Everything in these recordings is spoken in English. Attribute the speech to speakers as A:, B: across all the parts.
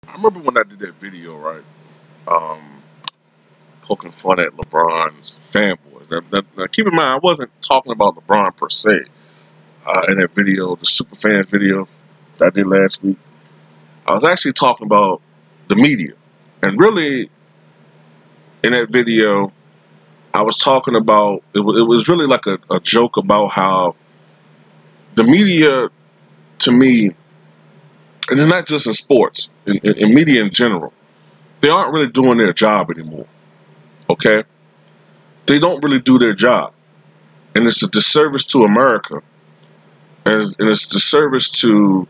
A: I remember when I did that video, right? Um, Poking fun at LeBron's fanboys. Now, keep in mind, I wasn't talking about LeBron per se. In that video, the Superfans video that I did last week, I was actually talking about the media. And really, in that video, I was talking about, it was really like a joke about how the media, to me, and it's not just in sports, in media in general, they aren't really doing their job anymore. Okay? They don't really do their job. And it's a disservice to America. And it's a disservice to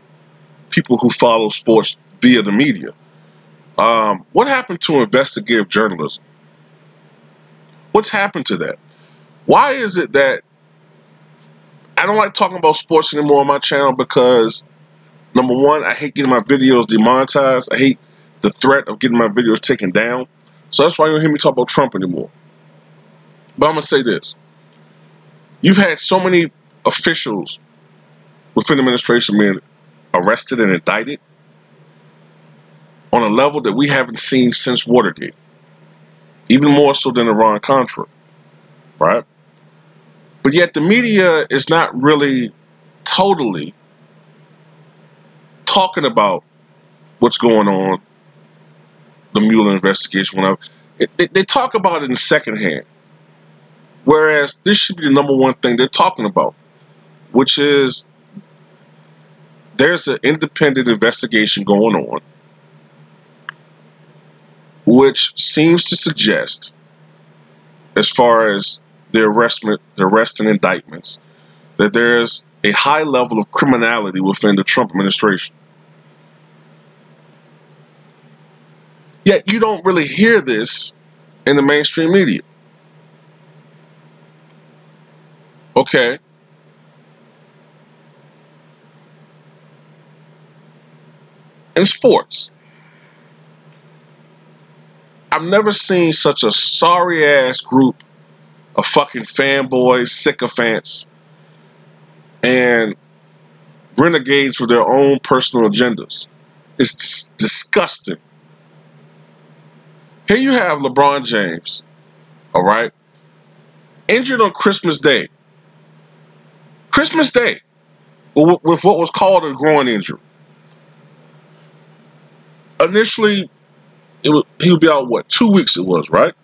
A: people who follow sports via the media. What happened to investigative journalism? What's happened to that? Why is it that I don't like talking about sports anymore on my channel? Because, number one, I hate getting my videos demonetized. I hate the threat of getting my videos taken down. So that's why you don't hear me talk about Trump anymore. But I'm going to say this. You've had so many officials within the administration being arrested and indicted on a level that we haven't seen since Watergate. Even more so than Iran-Contra, right? But yet the media is not really totally talking about what's going on, the Mueller investigation, whatever. They talk about it in secondhand. Whereas this should be the number one thing they're talking about, which is there's an independent investigation going on, which seems to suggest, as far as the arrest and indictments, that there's a high level of criminality within the Trump administration. Yet you don't really hear this in the mainstream media. Okay. In sports, I've never seen such a sorry-ass group of fucking fanboys, sycophants, and renegades with their own personal agendas. It's disgusting. Here you have LeBron James, all right, injured on Christmas Day. Christmas Day, with what was called a groin injury. Initially, he would be out, 2 weeks it was, right?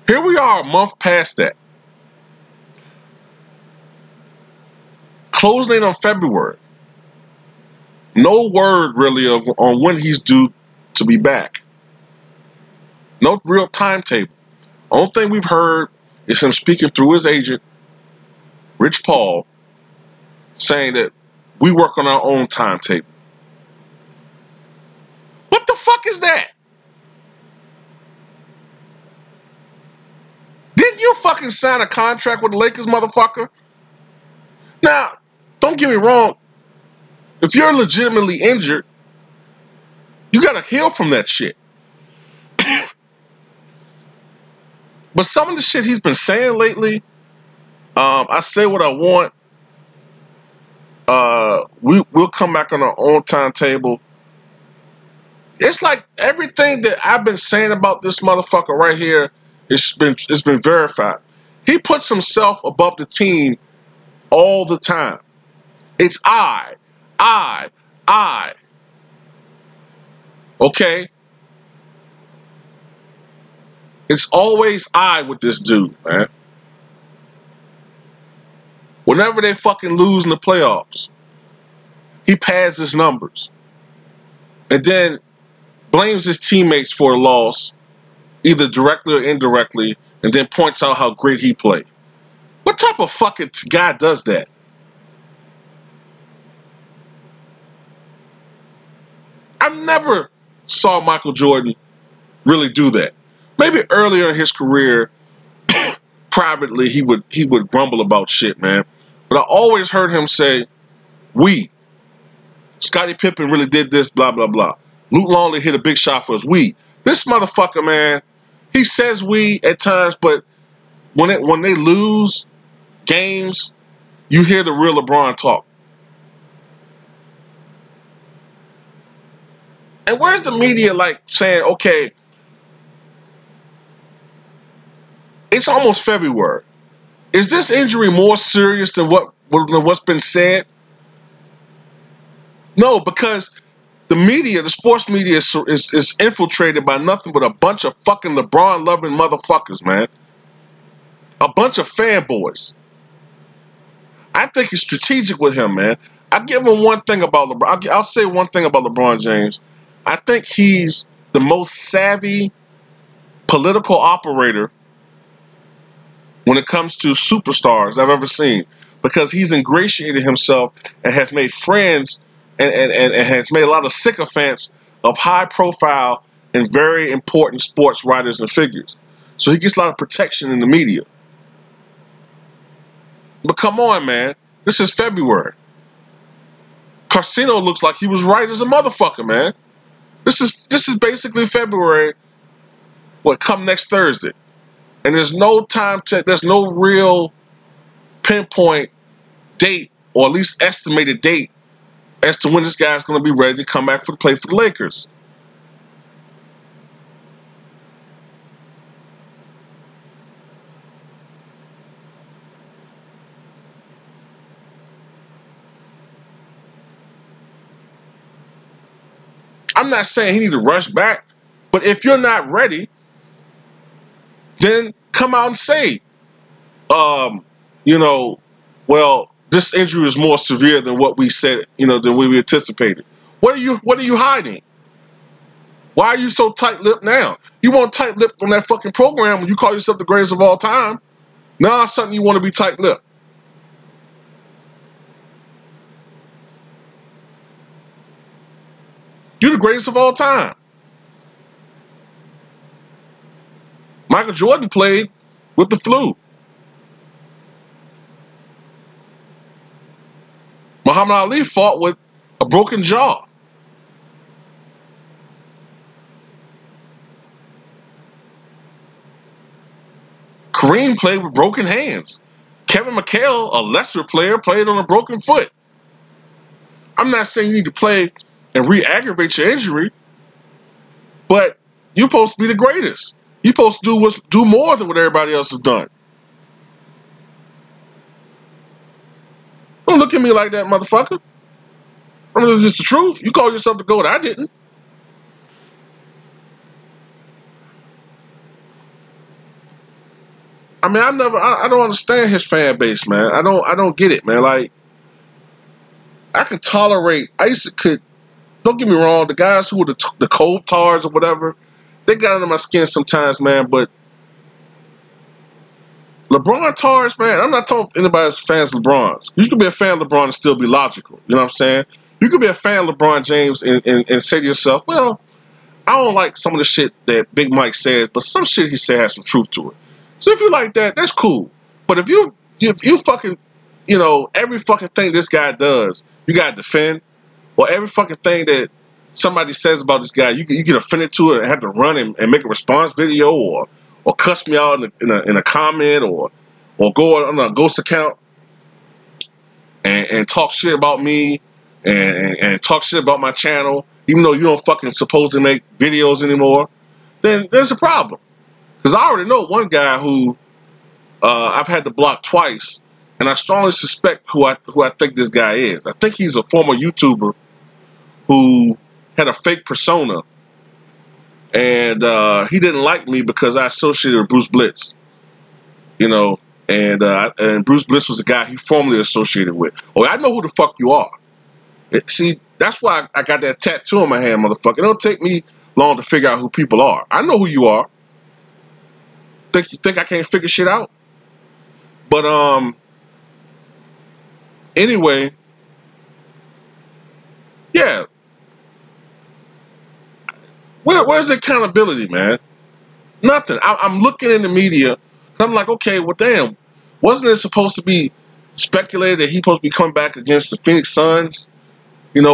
A: Here we are a month past that. Closing in on February. No word really on when he's due to be back. No real timetable. Only thing we've heard is him speaking through his agent, Rich Paul, saying that we work on our own timetable. What the fuck is that? Didn't you fucking sign a contract with the Lakers, motherfucker? Now, don't get me wrong. If you're legitimately injured, you gotta heal from that shit. But some of the shit he's been saying lately, I say what I want. We'll come back on our own timetable. It's like everything that I've been saying about this motherfucker right here, it's been verified. He puts himself above the team all the time. It's I. Okay? It's always I with this dude, man. Whenever they fucking lose in the playoffs, he pads his numbers. And then blames his teammates for a loss, either directly or indirectly, and then points out how great he played. What type of fucking guy does that? I never saw Michael Jordan really do that. Maybe earlier in his career, privately, he would grumble about shit, man. But I always heard him say, we. Scottie Pippen really did this, blah, blah, blah. Luke Longley hit a big shot for us. We. This motherfucker, man, he says we at times, but when they lose games, you hear the real LeBron talk. And where's the media like saying, okay, it's almost February. Is this injury more serious than what's been said? No, because the media, the sports media, is infiltrated by nothing but a bunch of fucking LeBron loving motherfuckers, man. A bunch of fanboys. I think it's strategic with him, man. I give him one thing about LeBron. I'll say one thing about LeBron James. I think he's the most savvy political operator when it comes to superstars I've ever seen, because he's ingratiated himself and has made friends and has made a lot of sycophants of high profile and very important sports writers and figures. So he gets a lot of protection in the media. But come on, man. This is February. Karceno looks like he was right as a motherfucker, man. This is basically February, come next Thursday. And there's no time check, there's no real pinpoint date, or at least estimated date, as to when this guy's going to be ready to come back to play for the Lakers. I'm not saying he needs to rush back, but if you're not ready, then come out and say, well, this injury is more severe than what we said, than we anticipated. What are you hiding? Why are you so tight-lipped now? You weren't tight-lipped on that fucking program when you call yourself the greatest of all time. Now it's something you want to be tight-lipped. You're the greatest of all time. Michael Jordan played with the flu. Muhammad Ali fought with a broken jaw. Kareem played with broken hands. Kevin McHale, a lesser player, played on a broken foot. I'm not saying you need to play and re-aggravate your injury, but you're supposed to be the greatest. You're supposed to do more than what everybody else has done. Don't look at me like that, motherfucker. I mean, it's the truth. You call yourself the GOAT. I didn't. I mean, I don't understand his fan base, man. I don't get it, man. Like, I can tolerate, don't get me wrong, the guys who were the cold tars or whatever, they got under my skin sometimes, man, but LeBron tars, man, I'm not talking anybody's fans of LeBron's. You could be a fan of LeBron and still be logical. You know what I'm saying? You could be a fan of LeBron James and say to yourself, well, I don't like some of the shit that Big Mike says, but some shit he said has some truth to it. So if you like that, that's cool. But if you fucking, every fucking thing this guy does, you gotta defend, or every fucking thing that somebody says about this guy, you get offended to it and have to run and make a response video, or cuss me out in a comment, or go on a ghost account and talk shit about me and talk shit about my channel, even though you don't fucking supposed to make videos anymore, then there's a problem. Because I already know one guy who I've had to block twice, and I strongly suspect who I think this guy is. I think he's a former YouTuber who had a fake persona, and he didn't like me because I associated with Bruce Blitz, and Bruce Blitz was a guy he formerly associated with. Oh, I know who the fuck you are. See, that's why I got that tattoo on my hand, motherfucker. It don't take me long to figure out who people are. I know who you are. You think I can't figure shit out? But anyway, yeah. Where's the accountability, man? Nothing. I'm looking in the media, and I'm like, okay, well, damn, wasn't it supposed to be speculated that he's supposed to be coming back against the Phoenix Suns?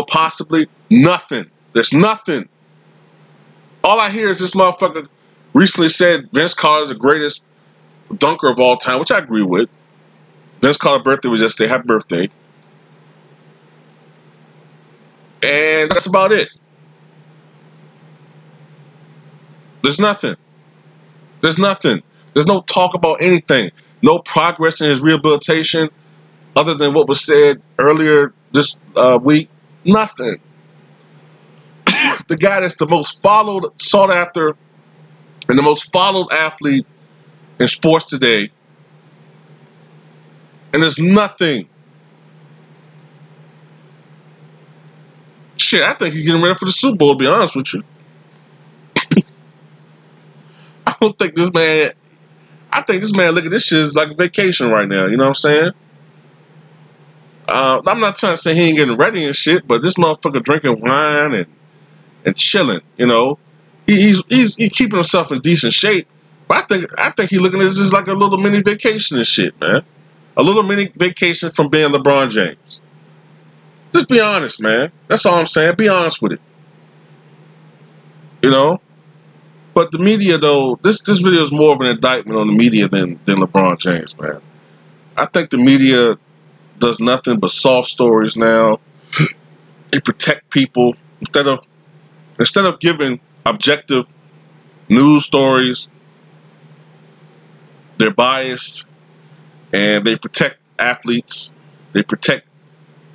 A: Possibly. Nothing. There's nothing. All I hear is this motherfucker recently said Vince Carter's the greatest dunker of all time, which I agree with. Vince Carter's birthday was yesterday. Happy birthday. And that's about it. There's nothing. There's nothing. There's no talk about anything. No progress in his rehabilitation other than what was said earlier this week. Nothing. The guy that's the most followed, sought after, and the most followed athlete in sports today. And there's nothing. Shit, I think he's getting ready for the Super Bowl, to be honest with you. I don't think this man, I think this man, look at this shit, is like a vacation right now. You know what I'm saying? I'm not trying to say he ain't getting ready and shit, but this motherfucker drinking wine and chilling, you know. He's keeping himself in decent shape. But I think he's looking at this as like a little mini vacation and shit, man. A little mini vacation from being LeBron James. Just be honest, man. That's all I'm saying. Be honest with it. You know? But the media, though, this video is more of an indictment on the media than LeBron James, man. I think the media does nothing but soft stories now. They protect people instead of giving objective news stories. They're biased, and they protect athletes. They protect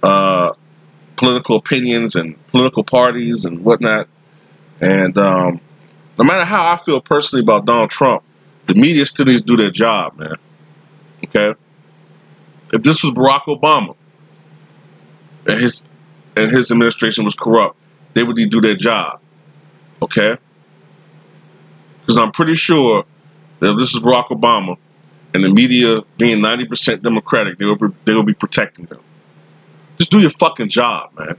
A: political opinions and political parties and whatnot. And no matter how I feel personally about Donald Trump, the media still needs to do their job, man. Okay? If this was Barack Obama and his administration was corrupt, they would need to do their job. Okay? Because I'm pretty sure that if this is Barack Obama and the media being 90% Democratic, they will be protecting them. Just do your fucking job, man.